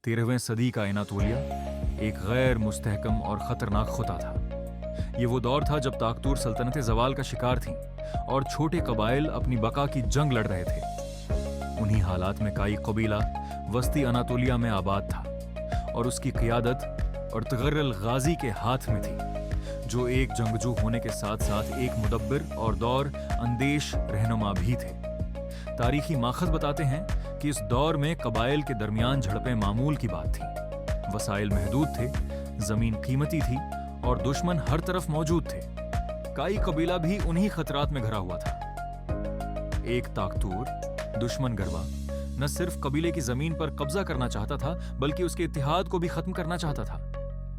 13वीं सदी का एनातोलिया एक गैर मुस्तहकम और खतरनाक खुता था। ये वो दौर था जब ताकतूर सल्तनतें जवाल का शिकार थीं और छोटे कबाइल अपनी बका की जंग लड़ रहे थे। उन्हीं हालात में काई कबीला वस्ती अनातोलिया में आबाद था और उसकी क़ियादत अर्तुग़रुल गाज़ी के हाथ में थी, जो एक जंगजू होने के साथ साथ एक मुदब्बिर और दौर अंदेश रहनुमा भी थे। तारीखी माखज़ बताते हैं कि इस दौर में कबाइल के दरमियान झड़पें मामूल की बात थी। वसाइल महदूद थे, जमीन कीमती थी और दुश्मन हर तरफ मौजूद थे। काई कबीला भी उन्हीं खतरात में घिरा हुआ था। एक ताकतूर दुश्मन गरबा न सिर्फ कबीले की जमीन पर कब्जा करना चाहता था, बल्कि उसके इत्तेहाद को भी खत्म करना चाहता था।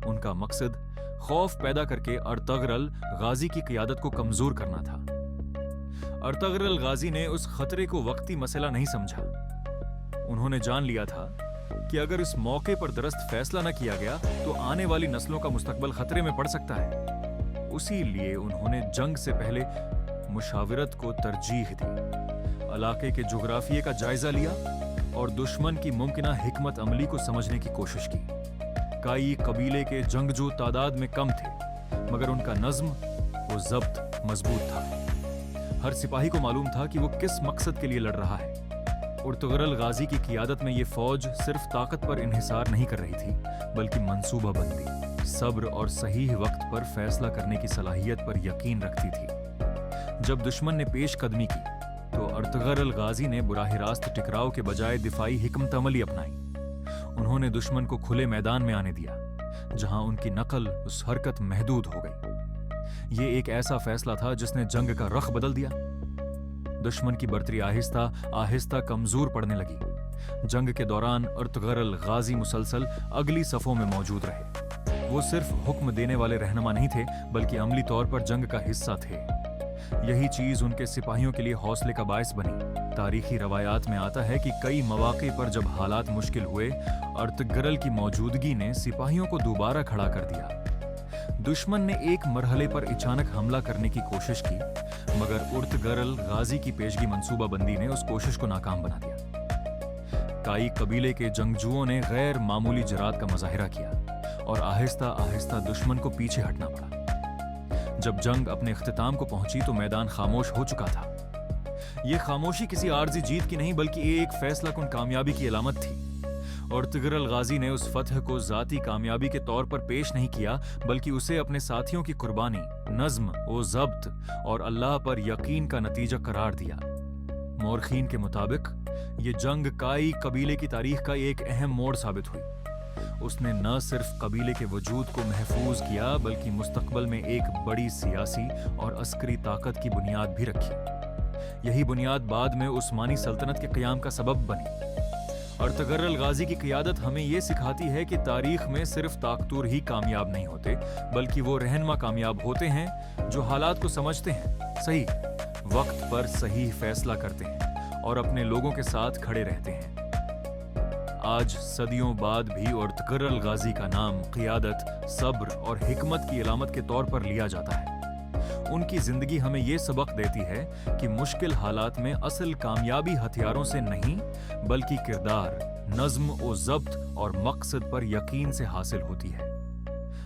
उनका मकसद खौफ पैदा करके अर्तुग़रुल गाज़ी की क़ियादत को कमजोर करना था। अर्तुग़रुल गाज़ी ने उस खतरे को वक्ती मसला नहीं समझा। उन्होंने जान लिया था कि अगर इस मौके पर दुरुस्त फैसला न किया गया तो आने वाली नस्लों का मुस्तकबल खतरे में पड़ सकता है। उसी लिए उन्होंने जंग से पहले मुशावरत को तरजीह दी, इलाके के जुग्राफिये का जायजा लिया और दुश्मन की मुमकिना हिकमत अमली को समझने की कोशिश की। काई कबीले के जंगजू तादाद में कम थे, मगर उनका नज्म वो ज़ब्त मजबूत था। हर सिपाही को मालूम था कि वो किस मकसद के लिए लड़ रहा है। अर्तुग़रुल गाज़ी की क़ियादत में ये फौज सिर्फ ताकत पर इन्हिसार नहीं कर रही थी, बल्कि मंसूबाबंदी, सब्र और सही वक्त पर फैसला करने की सलाहियत पर यकीन रखती थी। जब दुश्मन ने पेश कदमी की तो अर्तुग़रुल गाज़ी ने बुराह रास्त टकराव के बजाय दिफाई हिकमत अमली अपनाई। उन्होंने दुश्मन को खुले मैदान में आने दिया, जहां उनकी नकल उस हरकत महदूद हो गई। ये एक ऐसा फैसला था जिसने जंग का रख बदल दिया। दुश्मन की बर्तरी आहिस्ता आहिस्ता कमजोर पड़ने लगी। जंग के दौरान अर्तुग़रुल गाज़ी मुसलसल अगली सफ़ों में मौजूद रहे। वो सिर्फ हुक्म देने वाले रहनुमा नहीं थे, बल्कि अमली तौर पर जंग का हिस्सा थे। यही चीज उनके सिपाहियों के लिए हौसले का बायस बनी। तारीखी रवायात में आता है कि कई मौके पर जब हालात मुश्किल हुए, अर्तुग़रुल की मौजूदगी ने सिपाहियों को दोबारा खड़ा कर दिया। दुश्मन ने एक मरहले पर अचानक हमला करने की कोशिश की, मगर अर्तुग़रुल गाज़ी की पेशगी मंसूबाबंदी ने उस कोशिश को नाकाम बना दिया। काई कबीले के जंगजुओं ने गैर मामूली जरात का मुजाहिरा किया और आहिस्ता आहिस्ता दुश्मन को पीछे हटना पड़ा। जब जंग अपने इख्तिताम को पहुंची तो मैदान खामोश हो चुका था। यह खामोशी किसी आर्जी जीत की नहीं, बल्कि एक फैसला कुन कामयाबी की अलामत थी। अर्तुग़रुल गाज़ी ने उस फतह को जाती कामयाबी के तौर पर पेश नहीं किया, बल्कि उसे अपने साथियों की कुर्बानी, नज्म व ज़ब्त और अल्लाह पर यकीन का नतीजा करार दिया। मौरखीन के मुताबिक ये जंग काई कबीले की तारीख का एक अहम मोड़ साबित हुई। उसने न सिर्फ कबीले के वजूद को महफूज किया, बल्कि मुस्तकबल में एक बड़ी सियासी और अस्करी ताकत की बुनियाद भी रखी। यही बुनियाद बाद में उस्मानी सल्तनत के क़याम का सबब बनी। अर्तुग़रुल गाज़ी की क़ियादत हमें यह सिखाती है कि तारीख में सिर्फ ताकतूर ही कामयाब नहीं होते, बल्कि वो रहनुमा कामयाब होते हैं जो हालात को समझते हैं, सही वक्त पर सही फैसला करते हैं और अपने लोगों के साथ खड़े रहते हैं। आज सदियों बाद भी अर्तुग़रुल गाज़ी का नाम क़ियादत, सब्र और हिकमत की अलामत के तौर पर लिया जाता है। उनकी जिंदगी हमें यह सबक देती है कि मुश्किल हालात में असल कामयाबी हथियारों से नहीं, बल्कि किरदार, नज्म व ज़ब्त और मकसद पर यकीन से हासिल होती है।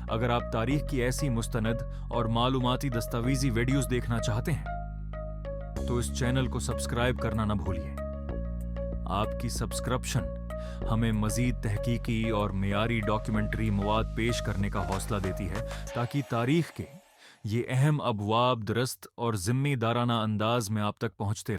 अगर आप तारीख की ऐसी मुस्तनद और मालूमाती दस्तावेजी वीडियोस देखना चाहते हैं तो इस चैनल को सब्सक्राइब करना न भूलिए। आपकी सब्सक्रिप्शन हमें मजीद तहकीकी और मेयारी डॉक्यूमेंट्री मवाद पेश करने का हौसला देती है, ताकि तारीख के ये अहम अबवाब दुरुस्त और जिम्मेदाराना अंदाज में आप तक पहुंचते